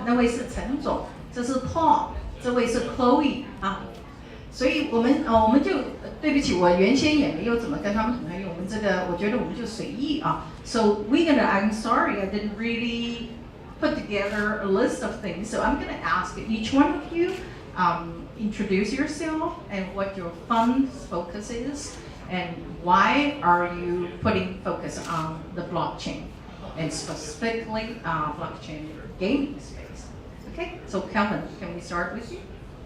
那位是陈总，这是 Paul， 这位是 Chloe 啊。所以我们就对不起，我原先也没有怎么跟他们同台，因为我们这个我觉得我们就随意啊。So I'm sorry, I didn't really put together a list of things. So I'm gonna ask each one of you introduce yourself and what your fund's focus is, and why are you putting focus on the blockchain, and specifically blockchain gaming space. Okay, so Calvin, can we start with you?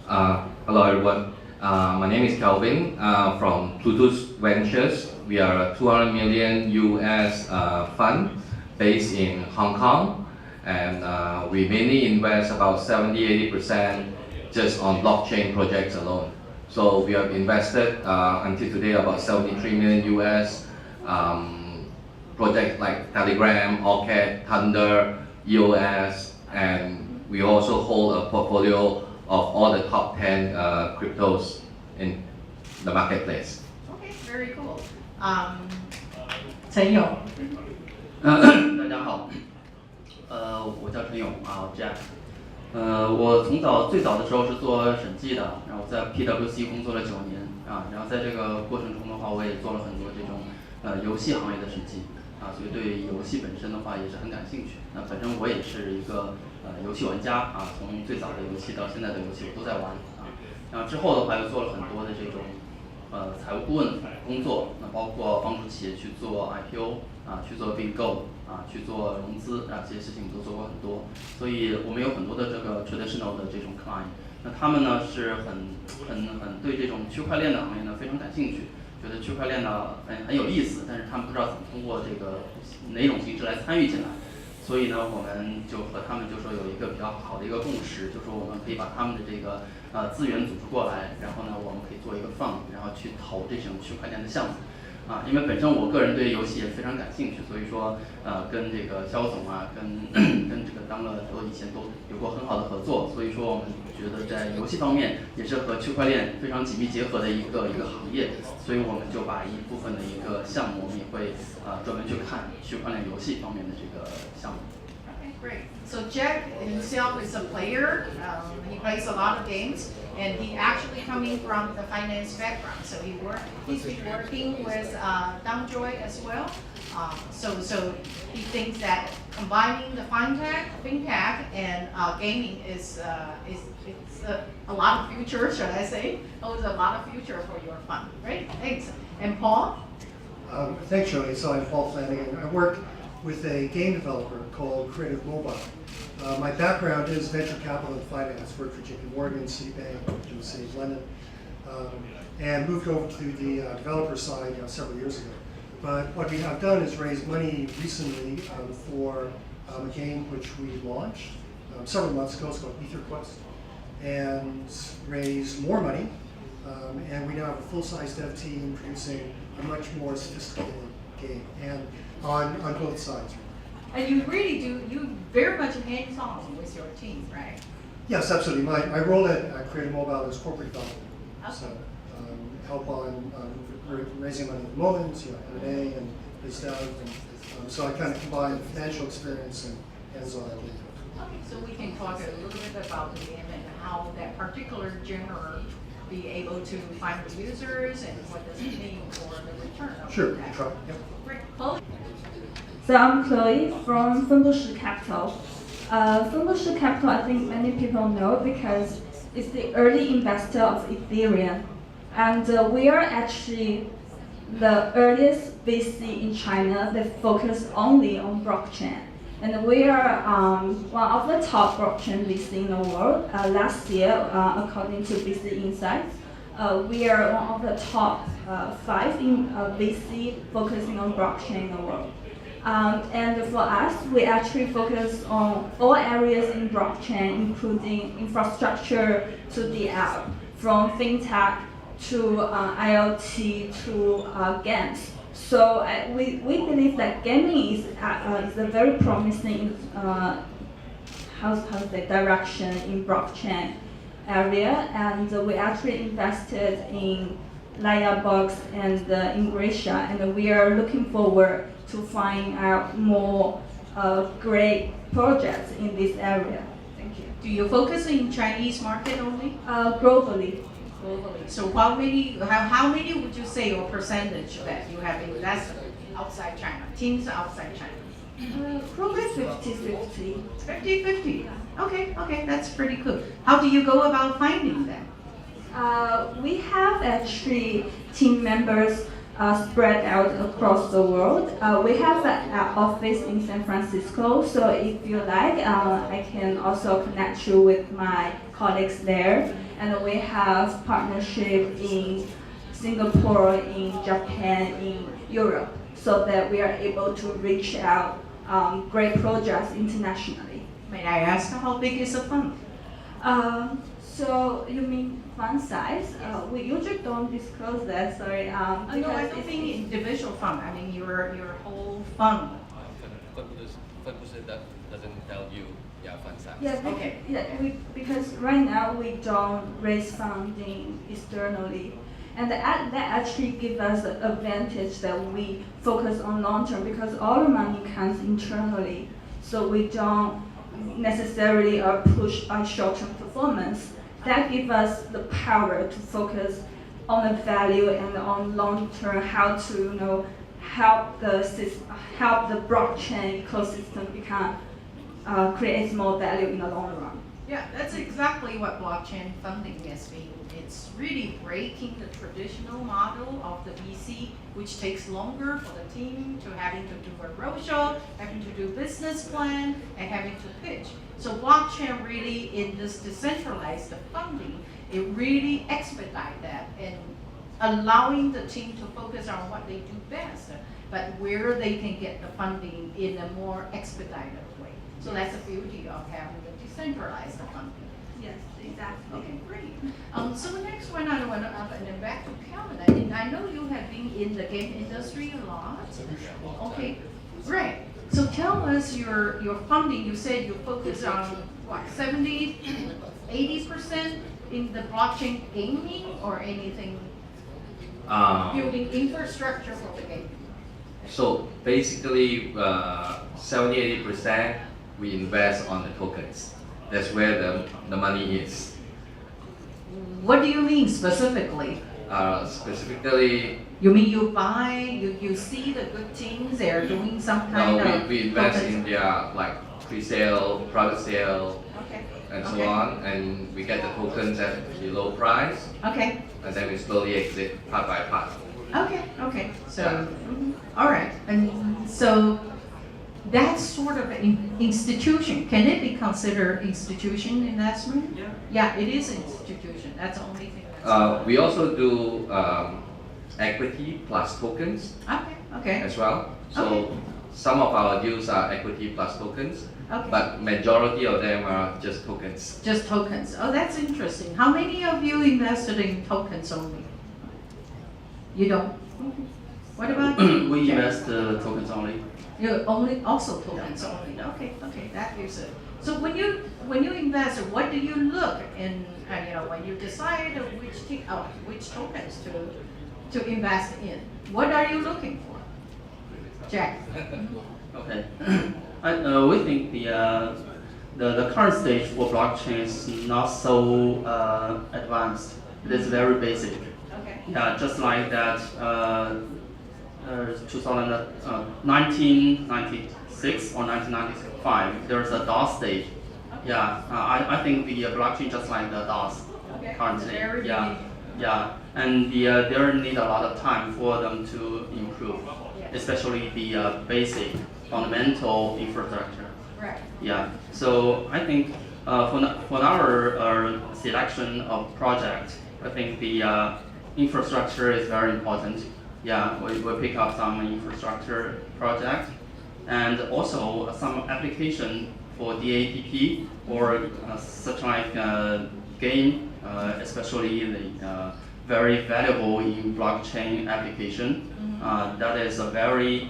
Hello everyone. My name is Calvin from Plutus Ventures. We are a 200 million US fund based in Hong Kong, and we mainly invest about 70-80% just on blockchain projects alone. So we have invested until today about 73 million US projects like Telegram, Orchid, Thunder, EOS, and we also hold a portfolio of all the top 10 cryptos in the marketplace. Okay, very cool. 陈勇。大家好，我叫陈勇啊 ，Jack。我最早的时候是做审计的，然后在 PwC 工作了9年啊，然后在这个过程中的话，我也做了很多这种游戏行业的审计啊，所以对游戏本身的话也是很感兴趣。那本身我也是一个游戏玩家啊，从最早的游戏到现在的游戏我都在玩啊。然后之后的话又做了很多的这种财务顾问工作，那包括帮助企业去做 IPO 啊，去做并购啊，去做融资啊，这些事情都做过很多。所以我们有很多的这个 traditional 的这种 client， 那他们呢是很对这种区块链的行业呢非常感兴趣，觉得区块链呢很有意思，但是他们不知道怎么通过这个哪种形式来参与进来。所以呢，我们就和他们就说有一个比较好的一个共识，就说我们可以把他们的这个资源组织过来，然后呢，我们可以做一个 fund， 然后去投这种区块链的项目。啊，因为本身我个人对游戏也非常感兴趣，所以说跟这个肖总啊，跟这个当了都以前都有过很好的合作，所以说我们觉得在游戏方面也是和区块链非常紧密结合的一个行业，所以我们就把一部分的一个项目，我们也会专门去看区块链游戏方面的这个项目。Okay, great. So Jack himself is a player. He plays a lot of games, and he actually coming from the finance background. So he's been working with DOGI as well. So he thinks that combining the fintech and gaming is a lot of future, should I say? Holds a lot of future for your fund. Great, thanks. And Paul? Thanks, Jody. So I'm Paul Flanagan. I work with a game developer called Creative Mobile. My background is venture capital and finance. Worked for JP Morgan, Citibank, in the city of London, and moved over to the developer side several years ago. But what we have done is raise money recently for a game which we launched several months ago. It's called Ether Quest, and raised more money. And we now have a full-size dev team producing a much more sophisticated game, and on both sides. And you very much hands-on with your team, right? Yes, absolutely. My role at Creative Mobile is corporate development. Okay. So help on raising money at the moment, M&A and biz dev, and so I kind of combine financial experience and hands-on. Okay, so we can talk a little bit about the game and how that particular genre be able to find the users and what does it mean for the return of Sure, that. try. Yep. Great. Chloe? So I'm Chloe from 分布式 Capital. 分布式 Capital, I think many people know because it's the early investor of Ethereum, and we are actually the earliest VC in China that focus only on blockchain. And we are one of the top blockchain VC in the world. Last year, according to VC Insights, we are one of the top 5 in VC focusing on blockchain in the world. And for us, we actually focus on all areas in blockchain, including infrastructure to the app, from fintech to IoT to games. So we believe that gaming is a very promising direction in blockchain area, and we actually invested in Box and Ingressia, and we are looking forward to find out more great projects in this area. Thank you. Do you focus in Chinese market only? Globally. Globally. So how many would you say or percentage that you have invested outside China, teams outside China? Probably 50-50. 50-50. Okay, that's pretty good. How do you go about finding them? We have actually team members spread out across the world. We have an office in San Francisco, so if you like, I can also connect you with my colleagues there. And we have partnership in Singapore, in Japan, in Europe, so that we are able to reach out great projects internationally. May I ask how big is the fund? So you mean fund size? We usually don't disclose that. Sorry. No, I don't mean individual fund. I mean your whole fund. That doesn't tell you fund size. Yeah, Okay. Because right now we don't raise funding externally, and that actually gives us the advantage that we focus on long term because all the money comes internally, so we don't necessarily are pushed by short term performance. That gives us the power to focus on the value and on long term how to help the blockchain ecosystem become creates more value in the long run. Yeah, that's exactly what blockchain funding has been. It's really breaking the traditional model of the VC, which takes longer for the team to having to do a roadshow, having to do business plan, and having to pitch. So blockchain really, in this decentralized funding, it really expedite that and allowing the team to focus on what they do best, but where they can get the funding in a more expedited way. So that's the beauty of having the decentralized funding. Yes, exactly. Okay, great. So the next one I want to and then back to Calvin. I know you have been in the game industry a lot. Okay, great. So tell us your funding. You said you focus on what, 70, 80% in the blockchain gaming or anything? Building infrastructure for the game. So basically, 70-80% we invest on the tokens. That's where the money is. What do you mean specifically? Specifically, You mean you buy, you see the good teams, they're doing some kind of we invest tokens? in their like pre-sale, product sale, Okay. and so Okay. on, and we get the tokens at the low price, Okay. and then we slowly exit part by part. Okay. So, all right. And so that's sort of an institution. Can it be considered institution investment? Yeah. Yeah, it is institution. That's the only thing. That's We also do equity plus tokens okay. as well. So Okay. some of our deals are equity plus tokens, Okay. but majority of them are just tokens. Just tokens. Oh, that's interesting. How many of you invested in tokens only? You don't? What about you? We Jack? invest tokens only. You only also tokens only. Okay, that is it. So when you invest, what do you look in? When you decide which tokens to invest in, what are you looking for, Jack? Okay. We think the current stage for blockchain is not so advanced. It is very basic. Okay. Yeah, just like that. 1996 or 1995, there's a DOS stage. Yeah, I think the blockchain just like the DOS Okay. currently. Very Yeah, and there need a lot of time for them to improve, especially the basic fundamental infrastructure. Right. Yeah, so I think for our selection of project, I think the infrastructure is very important. Yeah, we pick up some infrastructure project and also some application for DAPP or such like game, especially the very valuable in blockchain application. That is a very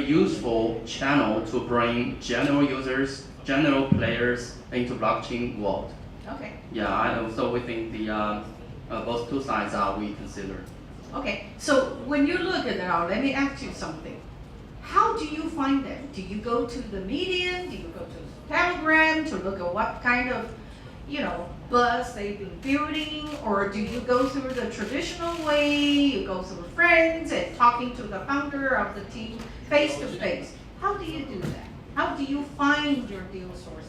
useful channel to bring general users, general players into blockchain world. Okay. Yeah, so we think the both two sides are we consider. Okay. So when you look at it now, let me ask you something. How do you find them? Do you go to the Medium? Do you go to Telegram to look at what kind of, buzz they've been building? Or do you go through the traditional way? You go through friends and talking to the founder of the team face to face. How do you do that? How do you find your deal sources?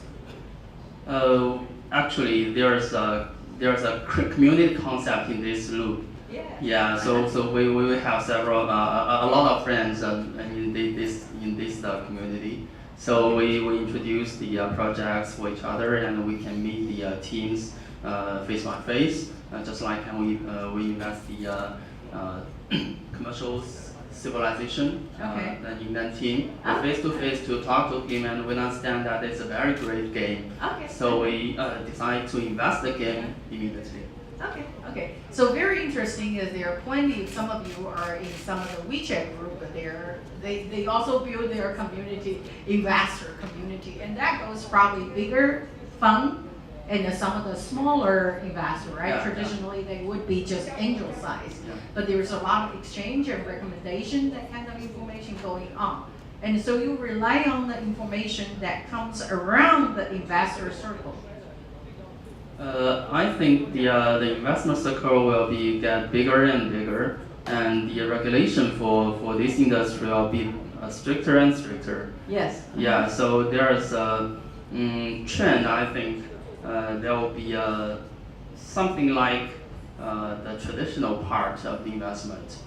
Actually, there's a community concept in this loop. Yeah. So we have several a lot of friends in this community. So we introduce the projects for each other, and we can meet the teams face by face, just like we invest the commercial civilization in that team. We face to face to talk to him, and we understand that it's a very great game. Okay. So we decide to invest the game immediately. Okay. So very interesting is there are plenty. Some of you are in some of the WeChat group, but they also build their community, investor community, and that goes probably bigger fund, and some of the smaller investor, right? Yeah, Traditionally, they would be just angel size, but there's a lot of exchange and recommendation, that kind of information going on, and so you rely on the information that comes around the investor circle. I think the investment circle will get bigger and bigger, and the regulation for this industry will be stricter and stricter. Yes. Yeah. So there's a trend. I think there will be something like the traditional part of the investment.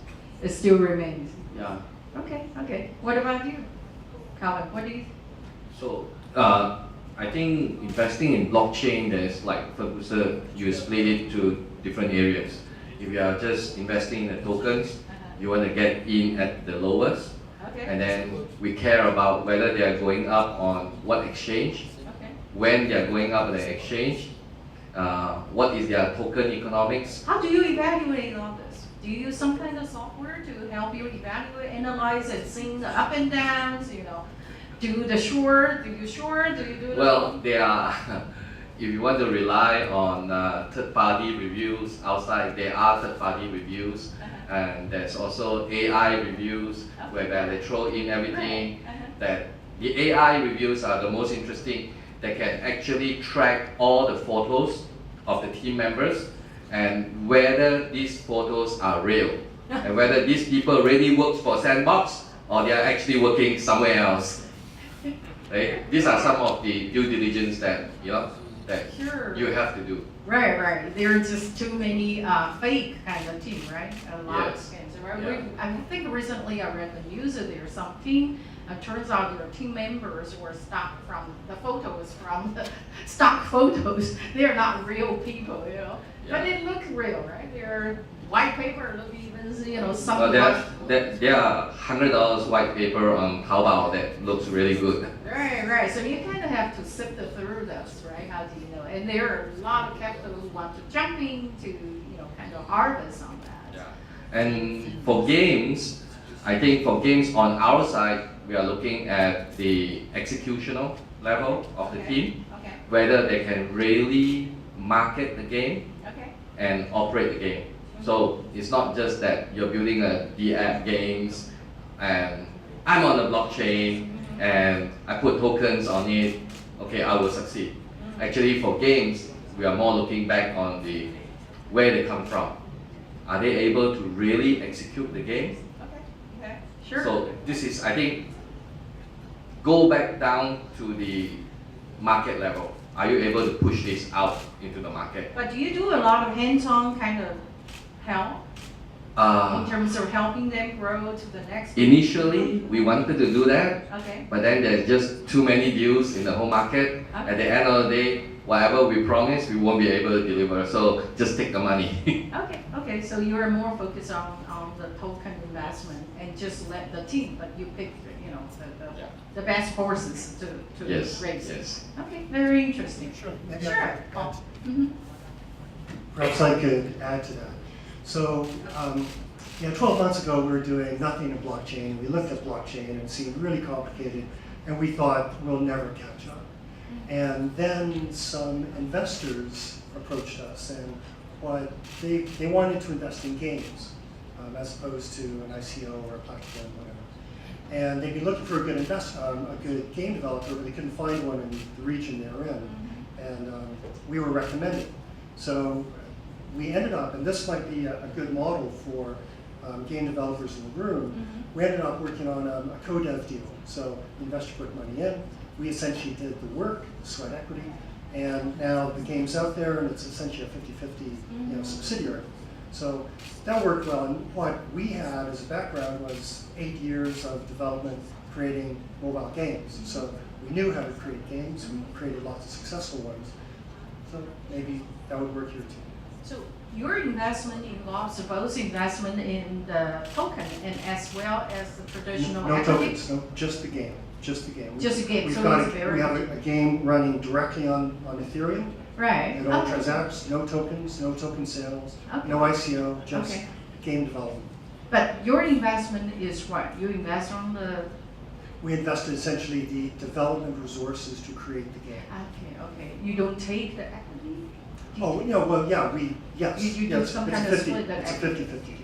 It still remains. Yeah. Okay. What about you, Calvin? What do you? So I think investing in blockchain, there's you split it to different areas. If you are just investing in the tokens, you want to get in at the lowest, and then we care about whether they are going up on what exchange, when they are going up the exchange, what is their token economics. How do you evaluate all this? Do you use some kind of software to help you evaluate, analyze, and see the up and downs? Do you do the Well, there are. If you want to rely on third-party reviews outside, there are third-party reviews, and there's also AI reviews where they throw in everything. That the AI reviews are the most interesting. They can actually track all the photos of the team members and whether these photos are real and whether these people really work for Sandbox or they are actually working somewhere else. Right? These are some of the due diligence that you have to do. Right. There are just too many fake kind of team, right? A lot of scams. Right? Yeah. I think recently I read the news that there's some team. Turns out their team members were stock from the stock photos. They are not real people, But it look real, right? Their white paper look even, some. There are $100 white paper on Taobao that looks really good. Right. So you kind of have to sift through those, right? How do you know? And there are a lot of capital who want to jump in to, kind of harvest on that. Yeah. And for games, I think for games on our side, we are looking at the executional level of the team, whether they can really market the game and operate the game. So it's not just that you're building the app games and I'm on the blockchain and I put tokens on it, I will succeed. Actually for games, we are more looking back on where they come from. Are they able to really execute the game? Okay. Sure. So this is, I think, go back down to the market level. Are you able to push this out into the market? But do you do a lot of hands-on kind of help in terms of helping them grow to the next? Initially, we wanted to do that, but then there's just too many deals in the whole market. At the end of the day, whatever we promise, we won't be able to deliver. So just take the money. Okay. So you are more focused on the token investment and just let the team, but you pick the best horses to race. Yes. Okay, very interesting. Sure. Maybe Sure. I could add. Perhaps I could add to that. So, 12 months ago we were doing nothing in blockchain. We looked at blockchain and it seemed really complicated, and we thought we'll never catch up. And then some investors approached us, and they wanted to invest in games as opposed to an ICO or a platform, whatever. And they'd be looking for a good game developer, but they couldn't find one in the region they were in. And we were recommended. So we ended up, and this might be a good model for game developers in the room, we ended up working on a co-dev deal. So the investor put money in, we essentially did the work, sweat equity, and now the game's out there and it's essentially a 50-50 subsidiary. So that worked well, and what we had as a background was 8 years of development creating mobile games. So we knew how to create games, we created lots of successful ones. So maybe that would work here too. So your investment involves both investment in the token and as well as the traditional No equity? tokens, no, just the game. Just the game. Just the game, We've so got it's very we have a game running directly on Ethereum. Right. It all Okay. transacts, no tokens, no token sales, Okay. no ICO, just Okay. game development. But your investment is what? You invest on the. We invested essentially the development resources to create the game. Okay. You don't take the equity? Oh, well, yeah, yes. You do yes, some it's kind a of 50, split that it's a equity. 50-50.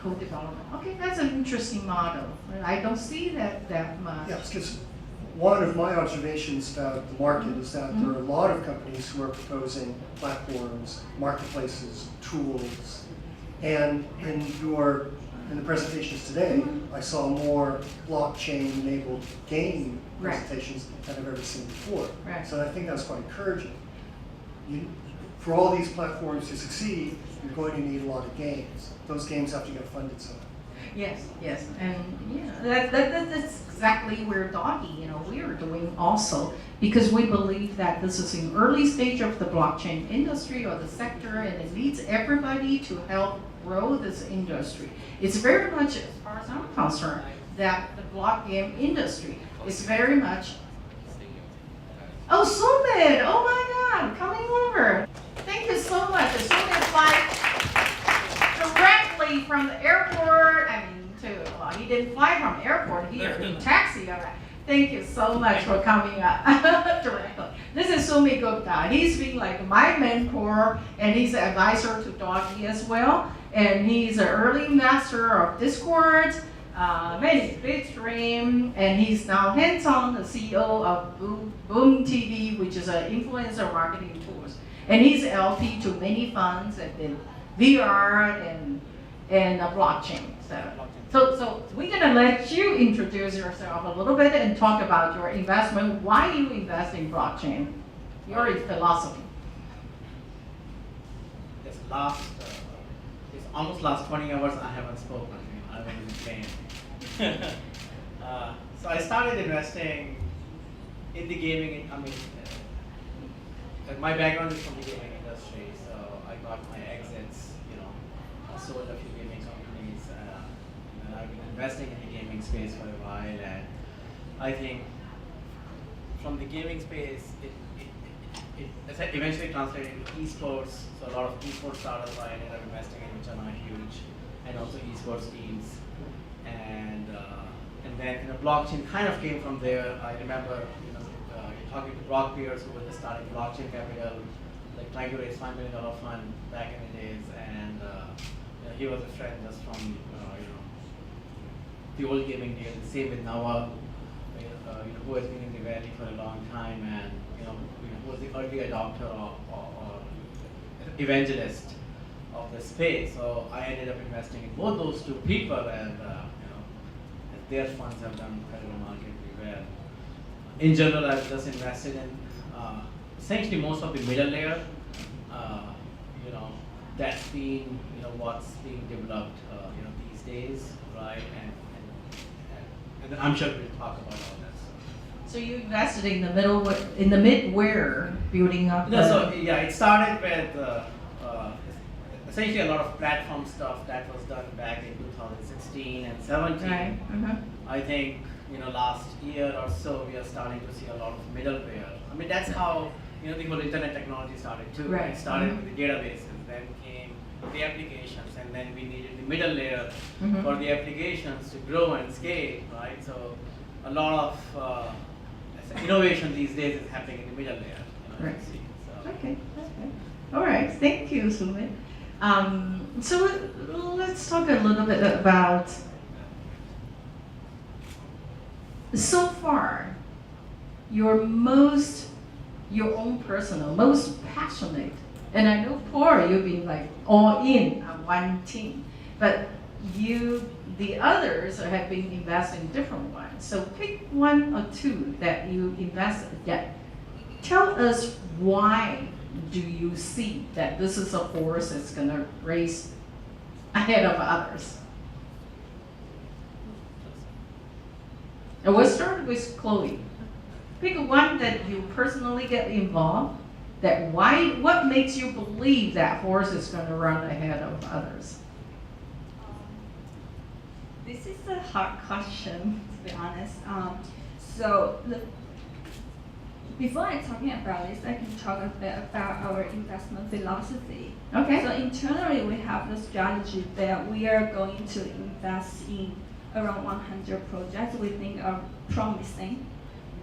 Co-development. Okay, that's an interesting model. I don't see that much. Yeah, because one of my observations about the market is that there are a lot of companies who are proposing platforms, marketplaces, tools, and in the presentations today, I saw more blockchain-enabled game Right. presentations than I've ever seen before. Right. So I think that's quite encouraging. For all these platforms to succeed, you're going to need a lot of games. Those games have to get funded somehow. Yes, and that's exactly where DOGI, we are doing also, because we believe that this is an early stage of the blockchain industry or the sector, and it needs everybody to help grow this industry. It's very much, as far as I'm concerned, that the block game industry is very much. Oh, Sumit! Oh my God, coming over. Thank you so much. Sumit flies directly from the airport. He didn't fly from the airport here. He taxied over. Thank you so much for coming up directly. This is Sumit Gupta. He's been like my mentor, and he's an advisor to DOGI as well. And he's an early investor of Discord, many Bitstream, and he's now hands-on the CEO of Boom TV, which is an influencer marketing tools. And he's LP to many funds and in VR and blockchain. So we're gonna let you introduce yourself a little bit and talk about your investment, why you invest in blockchain, your philosophy. This almost last 20 hours I haven't spoken. I was in pain. So I started investing in the gaming. My background is from the gaming industry, so I got my exits. I sold a few gaming companies, and I've been investing in the gaming space for a while. And I think from the gaming space, it eventually translated into esports. So a lot of esports startups I ended up investing in, which are now huge, and also esports teams. And then blockchain kind of came from there. I remember talking to Brock Pierce, who was just starting Blockchain Capital, like trying to raise $5 million fund back in the days, and he was a friend just from the old gaming days. Same with Nawa, who has been in the valley for a long time, and who was the early adopter or evangelist of the space. So I ended up investing in both those two people, and their funds have done quite remarkably well. In general, I've just invested in essentially most of the middle layer. That's been what's being developed these days, right? And I'm sure we'll talk about all that. So you invested in the midware building up. It started with essentially a lot of platform stuff that was done back in 2016 and 17. Right. I think last year or so we are starting to see a lot of middleware. That's how the whole internet technology started too. Right. It started with the databases, then came the applications, and then we needed the middle layer for the applications to grow and scale, right? So a lot of innovation these days is happening in the middle layer. Right. So. Okay. All right. Thank you, Sumit. So let's talk a little bit about so far, your own personal, most passionate, and I know Paul, you've been like all in on one team, but the others have been investing in different ones. So pick one or two that you invested yet. Tell us why do you see that this is a force that's going to race ahead of others? And we'll start with Chloe. Pick one that you personally get involved. What makes you believe that horse is going to run ahead of others? This is a hard question, to be honest. Before I talking about this, I can talk a bit about our investment philosophy. Okay. So internally, we have the strategy that we are going to invest in around 100 projects we think are promising,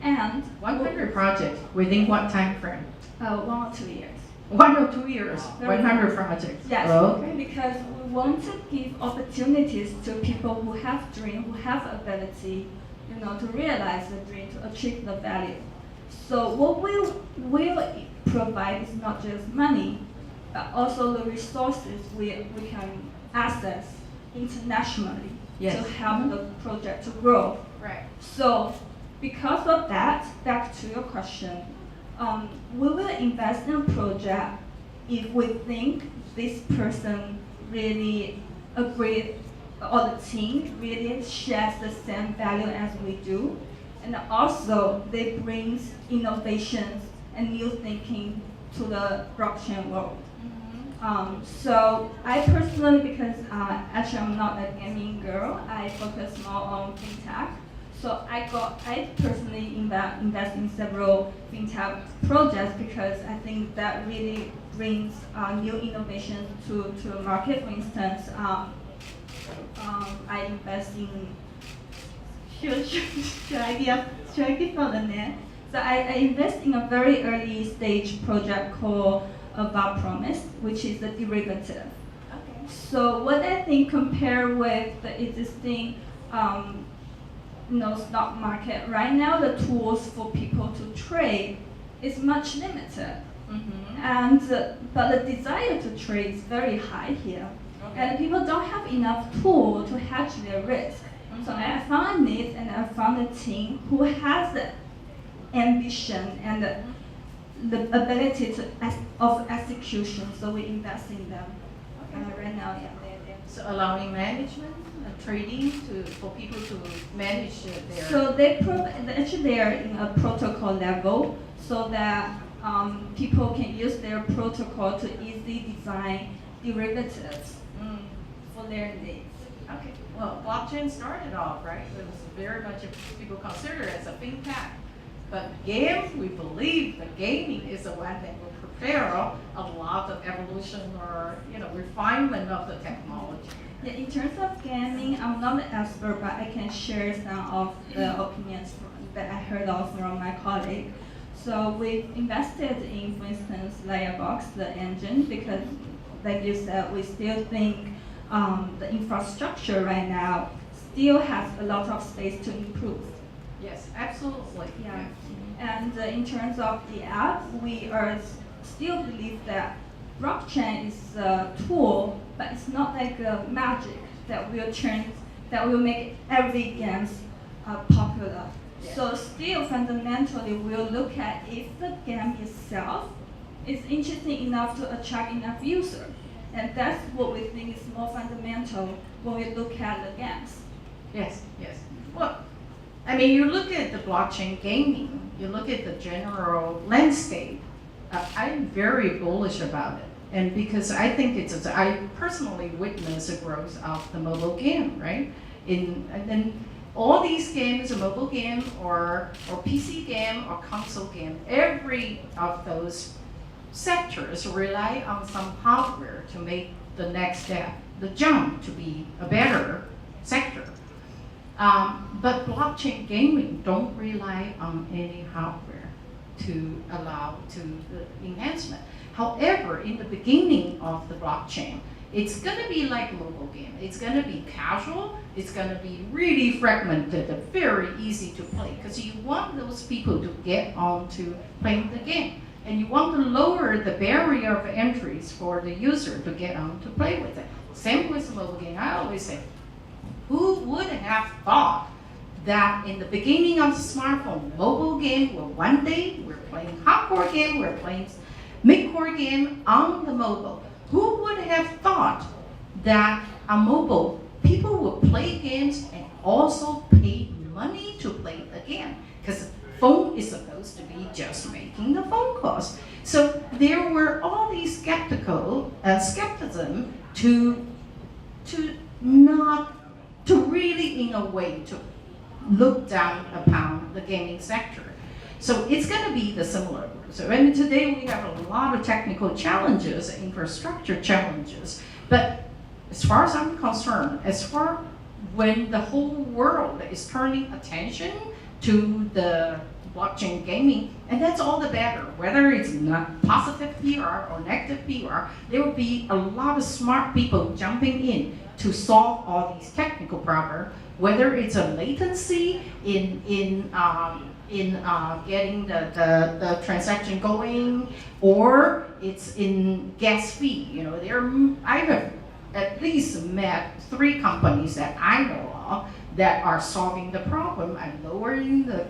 and 100 projects within what time frame? 1 or 2 years. 1 or 2 years. Very 100 projects. Yes, Okay. because we want to give opportunities to people who have dream, who have ability, to realize the dream, to achieve the value. So what we will provide is not just money, but also the resources we can access internationally Yes. to help the project to grow. Right. So because of that, back to your question, we will invest in a project if we think this person really agrees, or the team really shares the same value as we do, and also they bring innovations and new thinking to the blockchain world. So I personally, because actually I'm not a gaming girl, I focus more on fintech. So I personally invest in several fintech projects because I think that really brings new innovations to the market. For instance, I invest in should I give out the name? So I invest in a very early stage project called About Promise, which is a derivative. Okay. So what I think compared with the existing stock market right now, the tools for people to trade is much limited, and but the desire to trade is very high here, and people don't have enough tool to hedge their risk. So I found a need and I found a team who has the ambition and the ability of execution. So we invest in them. Right now, yeah, they're. So allowing management, trading for people to manage their. So actually they are in a protocol level, so that people can use their protocol to easily design derivatives for their needs. Okay. Well, blockchain started off, right? It was very much people consider it as a fintech. But we believe that gaming is the one that will prepare a lot of evolution or refinement of the technology. Yeah, in terms of gaming, I'm not an expert, but I can share some of the opinions that I heard of from my colleague. So we've invested in, for instance, Layerbox, the engine, because, like you said, we still think the infrastructure right now still has a lot of space to improve. Yes, absolutely. Yeah. And in terms of the app, we are still believe that blockchain is a tool, but it's not like a magic that will make every game popular. Yeah. So still fundamentally, we'll look at if the game itself is interesting enough to attract enough users. And that's what we think is more fundamental when we look at the games. Yes, yes. Well, I mean, you look at the blockchain gaming, you look at the general landscape, I'm very bullish about it. And because I think I personally witnessed the growth of the mobile game, right? And then all these games, a mobile game or PC game or console game, every of those sectors rely on some hardware to make the next step, the jump to be a better sector. But blockchain gaming don't rely on any hardware to allow to the enhancement. However, in the beginning of the blockchain, It's gonna be like mobile game. It's gonna be casual. It's gonna be really fragmented, very easy to play, because you want those people to get on to playing the game. And you want to lower the barrier of entries for the user to get on to play with it. Same with mobile game. I always say, who would have thought that in the beginning of the smartphone, mobile game, well, one day we're playing hardcore game, we're playing mid-core game on the mobile. Who would have thought that on mobile, people would play games and also pay money to play the game? Because phone is supposed to be just making the phone calls. So there were all these skepticism to really, in a way, to look down upon the gaming sector. So it's going to be the similar. So today we have a lot of technical challenges, infrastructure challenges. But as far as I'm concerned, when the whole world is turning attention to the blockchain gaming, and that's all the better. Whether it's not positive PR or negative PR, there will be a lot of smart people jumping in to solve all these technical problems. Whether it's a latency in getting the transaction going, or it's in gas fee. You know, I have at least met 3 companies that I know of that are solving the problem and lowering the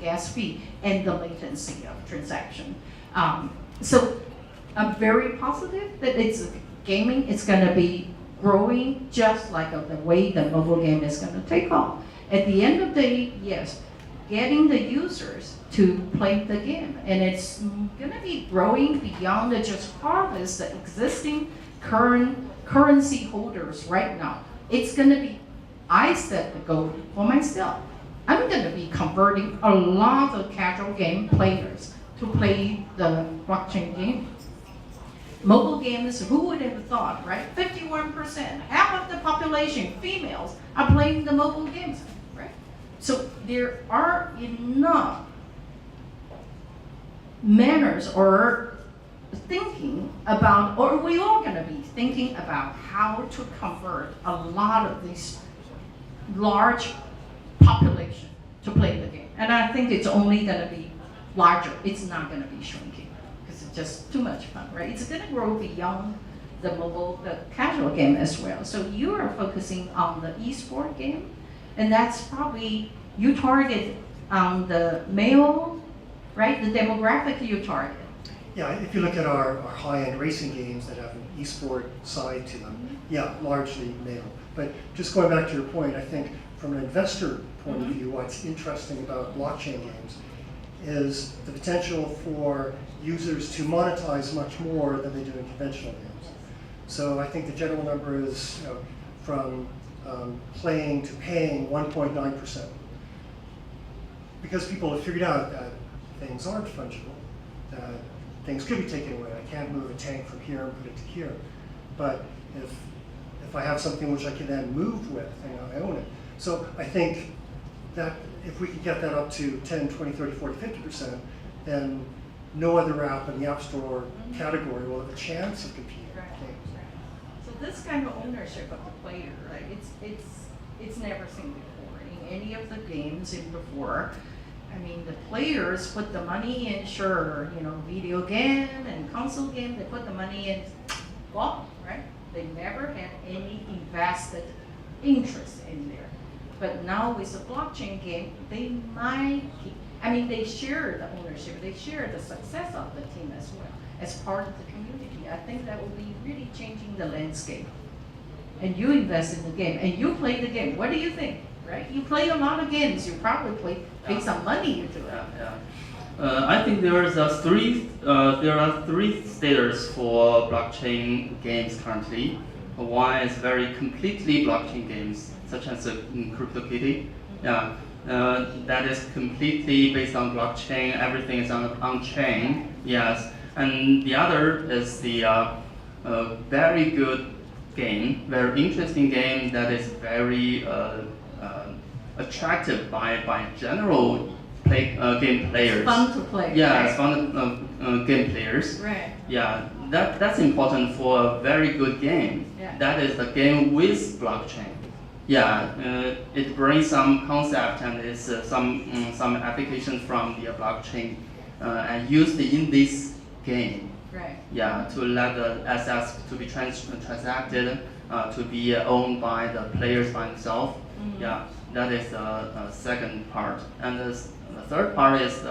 gas fee and the latency of transaction. So I'm very positive that gaming is going to be growing just like the way the mobile game is going to take off. At the end of the day, yes, getting the users to play the game, and it's going to be growing beyond just harvest the existing currency holders right now. It's going to be, I set the goal for myself. I'm going to be converting a lot of casual game players to play the blockchain game. Mobile games, who would have thought, right? 51%, half of the population, females, are playing the mobile games, right? So there are enough manners or thinking about, or we all going to be thinking about how to convert a lot of these large population to play the game. And I think it's only going to be larger. It's not going to be shrinking because it's just too much fun, right? It's going to grow beyond the casual game as well. So you are focusing on the esport game, and that's probably, you target on the male, right? The demographic you target. Yeah, if you look at our high-end racing games that have an esport side to them, yeah, largely male. But just going back to your point, I think from an investor point of view, what's interesting about blockchain games is the potential for users to monetize much more than they do in conventional games. So I think the general number is, you know, from playing to paying 1.9%. Because people have figured out that things aren't fungible, that things could be taken away. I can't move a tank from here and put it to here. But if I have something which I can then move with, and I own it. So I think that if we could get that up to 10, 20, 30, 40, 50%, then no other app in the App Store category will have a chance of competing. Right. So this kind of ownership of the player, right? It's never seen before in any of the games before. I mean, the players put the money in, sure, you know, video game and console game, they put the money in, well, right? They never had any invested interest in there. But now with the blockchain game, they might, they share the ownership, they share the success of the team as well, as part of the community. I think that will be really changing the landscape. And you invest in the game, and you play the game. What do you think, right? You play a lot of games, you probably pay some money into it. I think there are three status for blockchain games currently. One is very completely blockchain games, such as CryptoKitty. That is completely based on blockchain. Everything is on chain. Yes, and the other is the very good game, very interesting game that is very attractive by general game players. It's fun to play. Yeah, right? it's fun. game players. Right. Yeah, that's important for a very good game. Yeah. That is the game with blockchain. Yeah, it brings some concept and is some applications from the blockchain and used in this game. Right. Yeah, to let the assets to be transacted, to be owned by the players by themselves. Yeah, that is the second part. And the third part is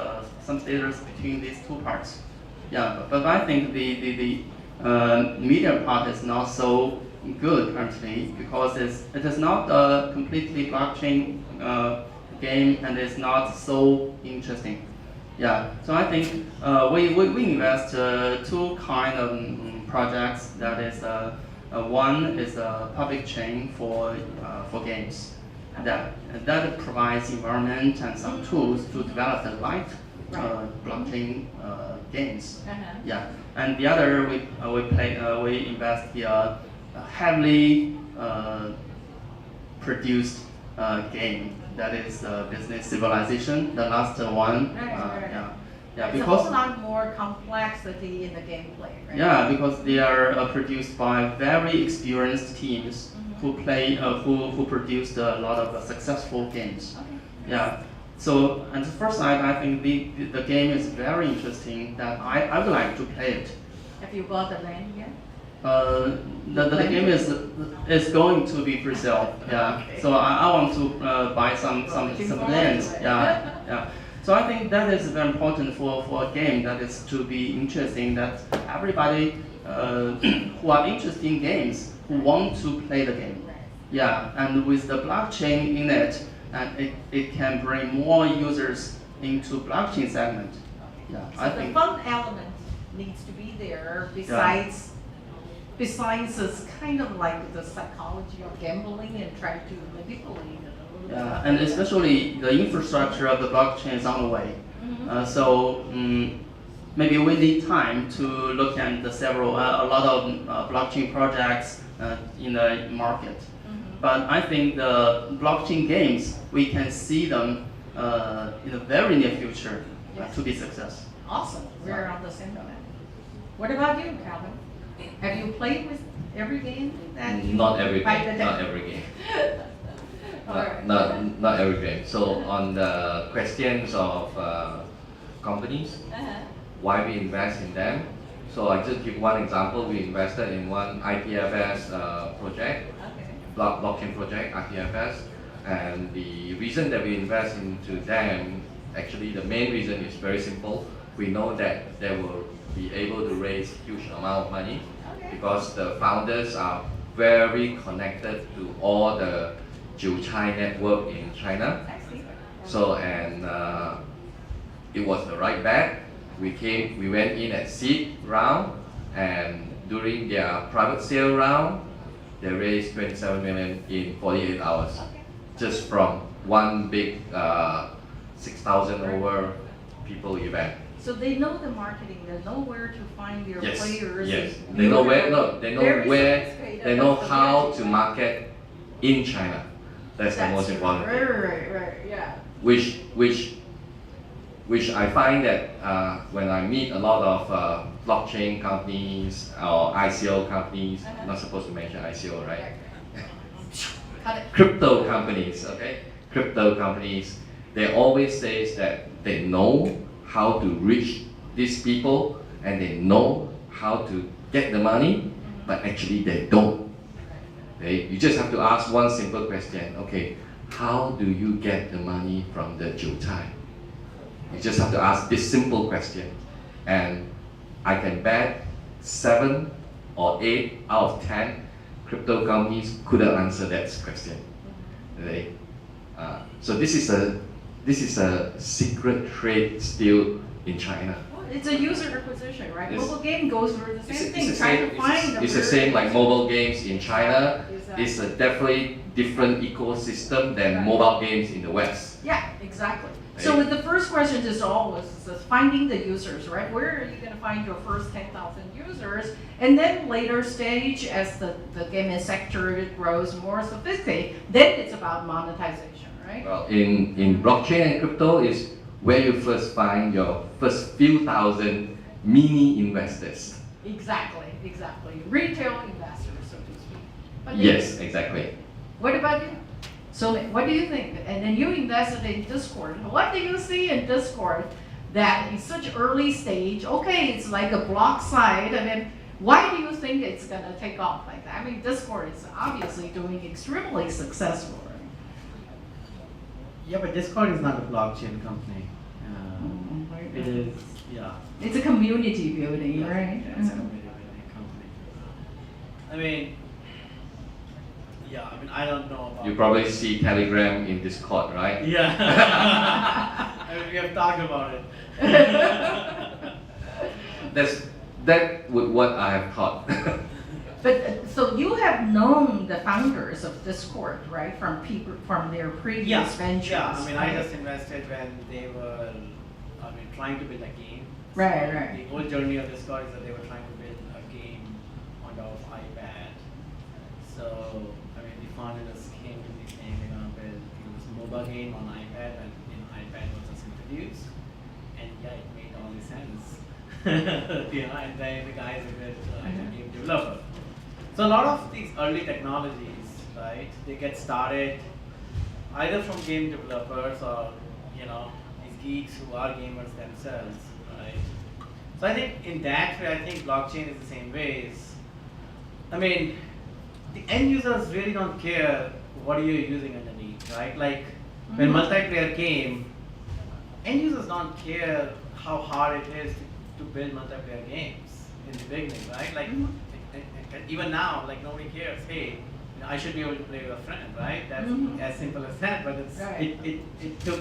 some status between these two parts. Yeah, but I think the media part is not so good currently because it is not a completely blockchain game and it's not so interesting. Yeah, so I think we invest two kind of projects. That is, one is a public chain for games that provides environment and some tools to develop the light blockchain games. Yeah, and the other we invest here heavily produced game. That is Business Civilization, the last one. Yeah, It's because a lot more complexity in the gameplay, right? yeah, because they are produced by very experienced teams who produced a lot of successful games. Okay. Yeah. So on the first side, I think the game is very interesting. That I would like to play it. Have you bought the land yet? The game is going to be for sale. Yeah. Okay. So I want to buy some lands. Yeah. So I think that is very important for a game that is to be interesting. That everybody who are interested in games who want to play the game. Yeah. And with the blockchain in it, and it can bring more users into blockchain segment. Yeah. So I the think. fun element needs to be there besides it's kind of like the psychology of gambling and trying to manipulate it a little bit. Yeah, and especially the infrastructure of the blockchain is on the way. So maybe we need time to look at a lot of blockchain projects in the market. But I think the blockchain games, we can see them in the very near future to be success. Awesome, we're on the same level. What about you, Calvin? Have you played with every game that you Not every buy the game. deck? Not every game. Alright. Not every game. So on the questions of companies, why we invest in them. So I just give one example. We invested in one IPFS project, blockchain project, IPFS, and the reason that we invest into them, actually the main reason is very simple. We know that they will be able to raise huge amount of money because the founders are very connected to all the Jiuchai network in China. So and it was the right bet. We went in at seed round, and during their private sale round, they raised 27 million in 48 hours, just from one big 6,000 over people event. So they know the marketing, they know where to find their players. Yes, they know they know how to market in China. That's the most important thing. Right, yeah. Which I find that when I meet a lot of blockchain companies or ICO companies, not supposed to mention ICO, right? Crypto companies, okay? Crypto companies, they always say that they know how to reach these people and they know how to get the money, but actually they don't. Okay? You just have to ask one simple question. Okay, how do you get the money from the Jiuchai? You just have to ask this simple question, and I can bet 7 or 8 out of 10 crypto companies couldn't answer that question. Okay? So this is a secret trade still in China. Well, it's a user acquisition, right? It's- Mobile game goes through the same thing, It's trying to find the same like mobile games in China. It's a definitely different ecosystem than mobile games in the West. Yeah, exactly. So Right. with the first question is always finding the users, right? Where are you going to find your first 10,000 users? And then later stage, as the gaming sector grows more sophisticated, then it's about monetization, right? Well, in blockchain and crypto is where you first find your first few thousand mini investors. Exactly. Retail investors, so to speak. But Yes, exactly. What about you? So what do you think? And then you invested in Discord. What do you see in Discord that is such early stage? Okay, it's like a block site. I mean, why do you think it's gonna take off like that? I mean, Discord is obviously doing extremely successful. Right? Yeah, but Discord is not a blockchain company. Right. It is, yeah. It's a community building, Yeah, right? yeah, it's a community building company. I mean, yeah, I mean, I don't know about. You probably see Telegram in Discord, right? Yeah. I mean, we have talked about it. That would what I have thought. But so you have known the founders of Discord, right? From people from their previous ventures. Yeah, I mean, I right? just invested when they were, I mean, trying to build a game. Right, So right. The whole journey of Discord is that they were trying to build a game on the iPad. So, I mean, the founders came to me saying they're gonna build this mobile game on iPad, and iPad was just introduced, and yeah, it made all the sense. And then the guys who built a game developer. So a lot of these early technologies, right, they get started either from game developers or, these geeks who are gamers themselves, right? So I think in that way, I think blockchain is the same ways. I mean, the end users really don't care what you're using underneath, right? Like when multiplayer came, end users don't care how hard it is to build multiplayer games in the beginning, right? Like even now, like nobody cares. Hey, I should be able to play with a friend, right? That's as simple as that. But it took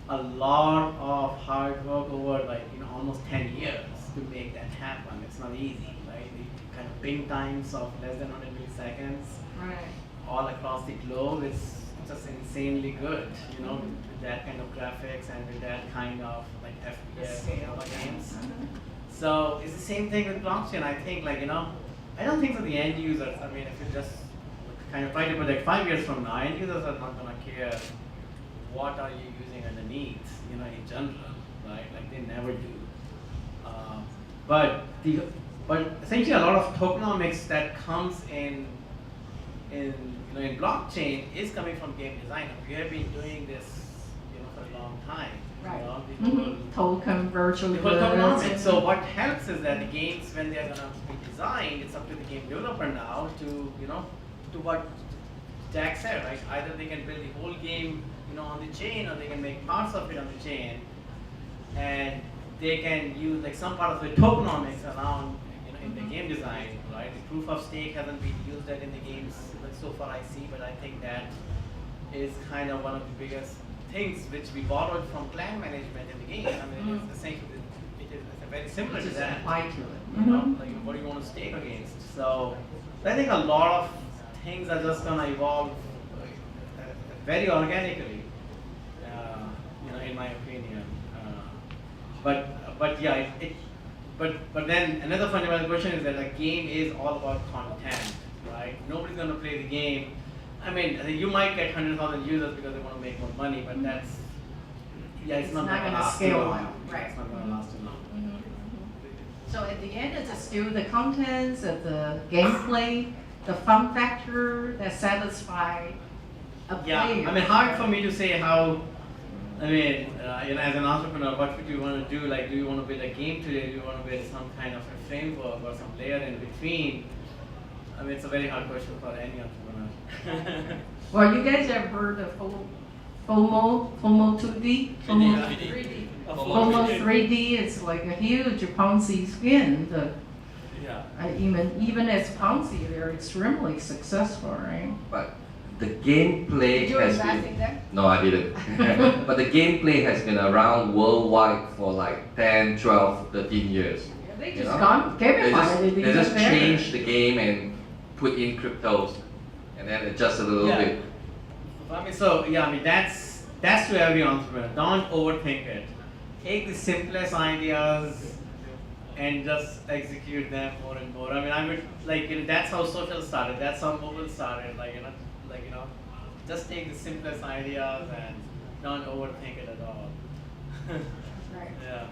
a lot of hard work over almost 10 years to make that happen. It's not easy, right? The kind of ping times of less than 100 milliseconds, Right. all across the globe is just insanely good. With that kind of graphics and with that kind of like FPS and all the games. So it's the same thing with blockchain. I think I don't think for the end users. I mean, if you just kind of try to predict 5 years from now, end users are not going to care what are you using underneath, in general, right? Like they never do. But essentially a lot of tokenomics that comes in blockchain is coming from game design. We have been doing this, for a long time. Right. Token virtual The whole goods tokenomics. and- So what helps is that the games, when they are going to be designed, it's up to the game developer now to what Jack said, right? Either they can build the whole game, on the chain, or they can make parts of it on the chain, and they can use like some part of the tokenomics around, in the game design, right? The proof of stake hasn't been used that in the games so far I see, but I think that is kind of one of the biggest things which we borrowed from clan management in the game. I mean, it's essentially, it's very similar to Just that. apply to it. Like what do you want to stake against? So I think a lot of things are just gonna evolve very organically, in my opinion. But yeah, but then another fundamental question is that a game is all about content, right? Nobody's gonna play the game. I mean, you might get 100,000 users because they want to make more money, but that's it's not gonna last too scale long. well, right. It's not gonna last too long. So at the end, it's still the contents of the gameplay, the fun factor that satisfy a Yeah, player. I mean, hard for me to say how. I mean, as an entrepreneur, what would you want to do? Like, do you want to build a game today? Do you want to build some kind of a framework or some layer in between? I mean, it's a very hard question for any entrepreneur. Well, you guys have heard of FOMO 2D? FOMO 3D. FOMO 3D is like a huge Ponzi scheme. Even as Ponzi, they're extremely successful, right? But the gameplay Did you has invest been... in that? No, I didn't. But the gameplay has been around worldwide for like 10, 12, 13 years. They You just know? gone gamified it. They just even better. changed the game and put in cryptos and then adjust a little bit. I mean, so yeah, I mean that's to every entrepreneur. Don't overthink it. Take the simplest ideas and just execute them more and more. I mean, I would that's how social started. That's how mobile started. Just take the simplest ideas and don't overthink it at all. Right. Yeah.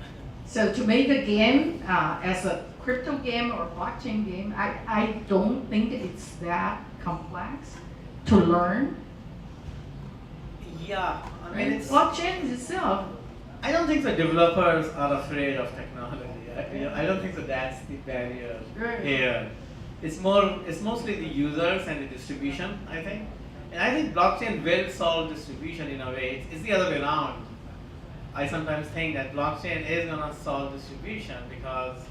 So to make a game as a crypto game or blockchain game, I don't think it's that complex to learn. Yeah, I mean, Right? it's. Blockchain itself. I don't think the developers are afraid of technology. I don't think that that's the barrier here. It's mostly the users and the distribution, I think. And I think blockchain will solve distribution in a way. It's the other way around. I sometimes think that blockchain is going to solve distribution because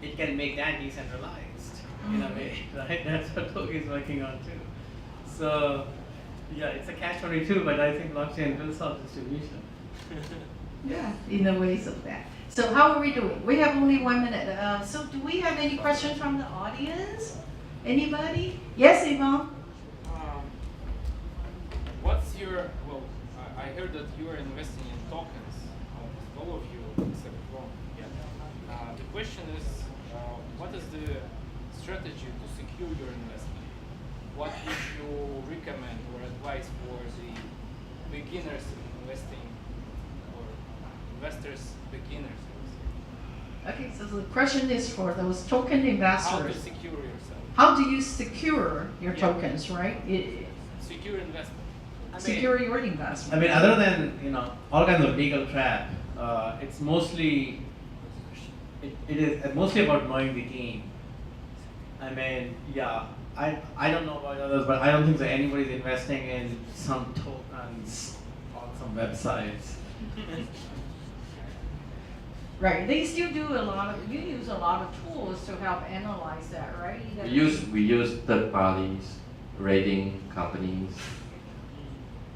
it can make that decentralized in a way, right? That's what DOGI is working on too. So, yeah, it's a catch-22, but I think blockchain will solve distribution. Yeah, in the ways of that. So how are we doing? We have only 1 minute. So do we have any questions from the audience? Anybody? Yes, Yvonne? What's your, well, I heard that you are investing in tokens, almost all of you, except one. Yeah. The question is, what is the strategy to secure your investment? What would you recommend or advise for the beginners investing or investors beginners? Okay, so the question is for those token How to investors. secure yourself? How do you secure your Yeah. tokens, right? Secure investment. Secure your investment. I mean, other than all kinds of legal trap, it's mostly it is mostly about knowing the game. I mean, yeah, I don't know about others, but I don't think that anybody's investing in some tokens on some websites. Right, they still do you use a lot of tools to help analyze that, right? We use third parties, rating companies.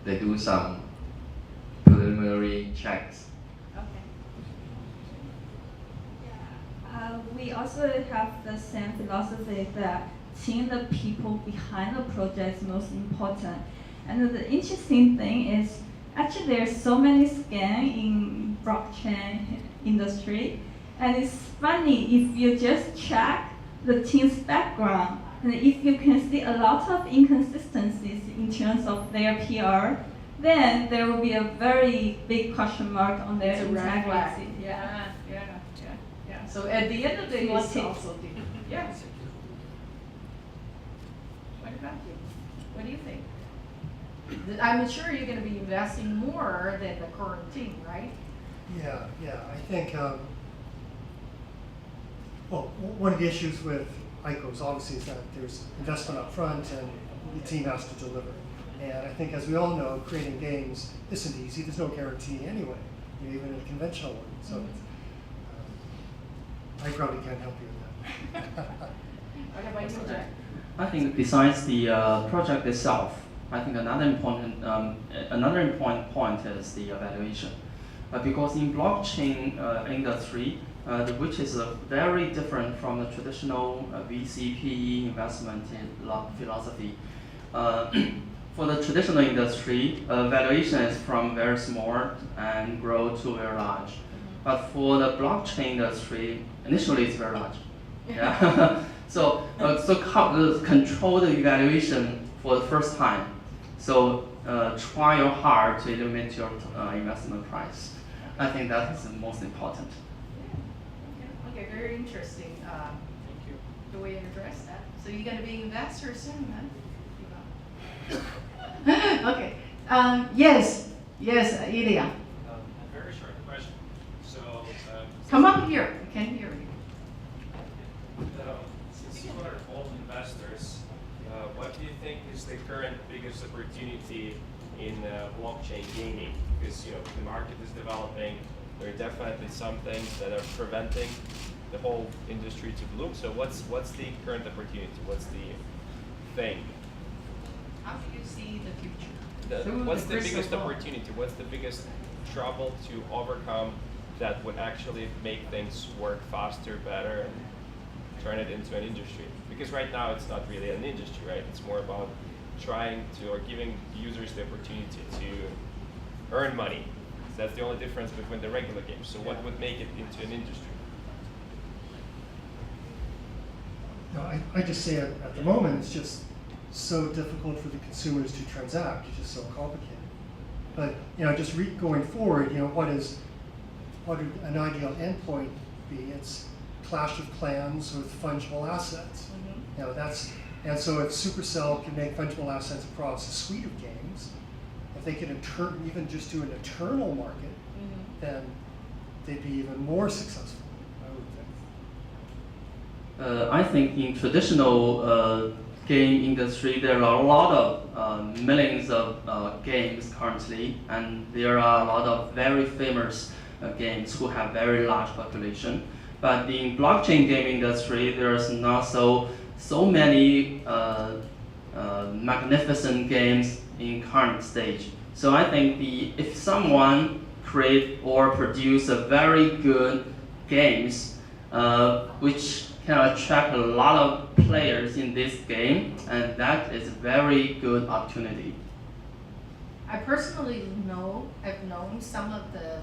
They do some preliminary checks. Okay. We also have the same philosophy that seeing the people behind the project is most important. And the interesting thing is, actually there's so many scams in blockchain industry, and it's funny if you just check the team's background, and if you can see a lot of inconsistencies in terms of their PR, then there will be a very big question mark on their It's a red flag. integrity. Yeah. So at the end of the day, it's also the, yeah. What about you? What do you think? I'm sure you're going to be investing more than the current team, right? Yeah, I think, well, one of the issues with ICOs obviously is that there's investment up front and the team has to deliver. And I think, as we all know, creating games isn't easy. There's no guarantee anyway, even in a conventional one. So I probably can't help you with that. What about you, Jack? I think besides the project itself, I think another important point is the valuation. Because in blockchain industry, which is very different from the traditional VCPE investment philosophy. For the traditional industry, valuation is from very small and grow to very large. But for the blockchain industry, initially it's very large. Yeah. So control the evaluation for the first time. So try your hard to limit your investment price. I think that is the most important. Okay, very interesting. Thank you. The way you address that. So you're going to be an investor soon, huh? Okay. Yes, Ilya. A very short question. So, Come up here. I can hear you. since you are all investors, what do you think is the current biggest opportunity in blockchain gaming? Because the market is developing. There are definitely some things that are preventing the whole industry to bloom. So what's the current opportunity? What's the thing? How do you see the future? What's the crystal biggest ball. opportunity? What's the biggest trouble to overcome that would actually make things work faster, better, and turn it into an industry? Because right now it's not really an industry, right? It's more about trying to, or giving users the opportunity to earn money. That's the only difference between the regular games. So what would make it into an industry? No, I just say at the moment it's just so difficult for the consumers to transact. It's just so complicated. But just going forward, what is what would an ideal endpoint be? It's Clash of Clans with fungible assets. You know, and so if Supercell can make fungible assets across a suite of games, if they can even just do an eternal market, then they'd be even more successful, I would think. I think in traditional game industry, there are a lot of millions of games currently, and there are a lot of very famous games who have very large population. But in blockchain game industry, there's not so many magnificent games in current stage. So I think if someone create or produce a very good games, which can attract a lot of players in this game, and that is a very good opportunity. I personally have known some of the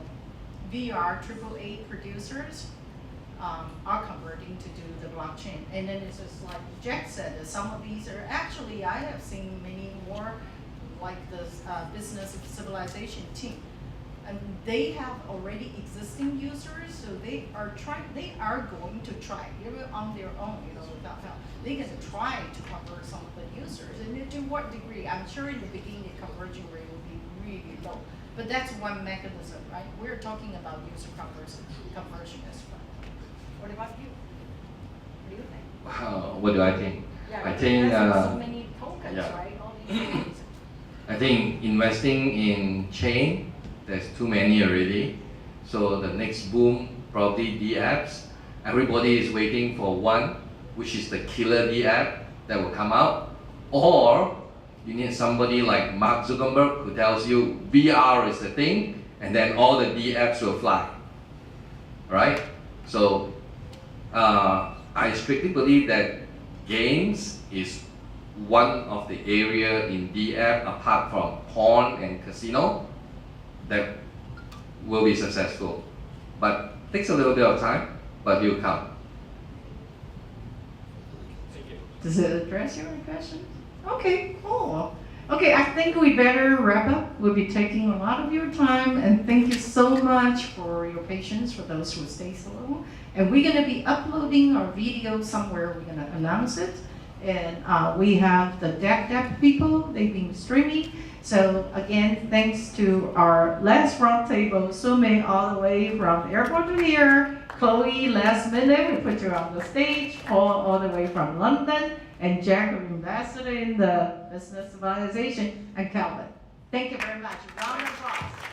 VR AAA producers are converting to do the blockchain. And then it's just like Jack said, some of these are actually, I have seen many more like the business of civilization team. And they have already existing users, so they are going to try, even on their own, without help. They can try to convert some of the users. And to what degree? I'm sure in the beginning the conversion rate will be really low. But that's one mechanism, right? We're talking about user conversion as well. What about you? What do you think? What do I think? Yeah, I think so many tokens, yeah. right? All these things. I think investing in chain, there's too many already. So the next boom, probably D-apps. Everybody is waiting for one, which is the killer D-app that will come out. Or you need somebody like Mark Zuckerberg who tells you VR is the thing, and then all the D-apps will fly. Right? So I strictly believe that games is one of the area in D-app apart from porn and casino that will be successful. But takes a little bit of time, but will come. Thank you. Does it address your question? Okay, cool. Okay, I think we better wrap up. We'll be taking a lot of your time, and thank you so much for your patience for those who stay so long. And we're going to be uploading our video somewhere. We're going to announce it. And we have the DAP people, they've been streaming. So again, thanks to our last roundtable, Sumei all the way from the airport to here, Chloe last minute, we put you on the stage, Paul all the way from London, and Jack, ambassador in the business civilization, and Calvin. Thank you very much. Round of applause.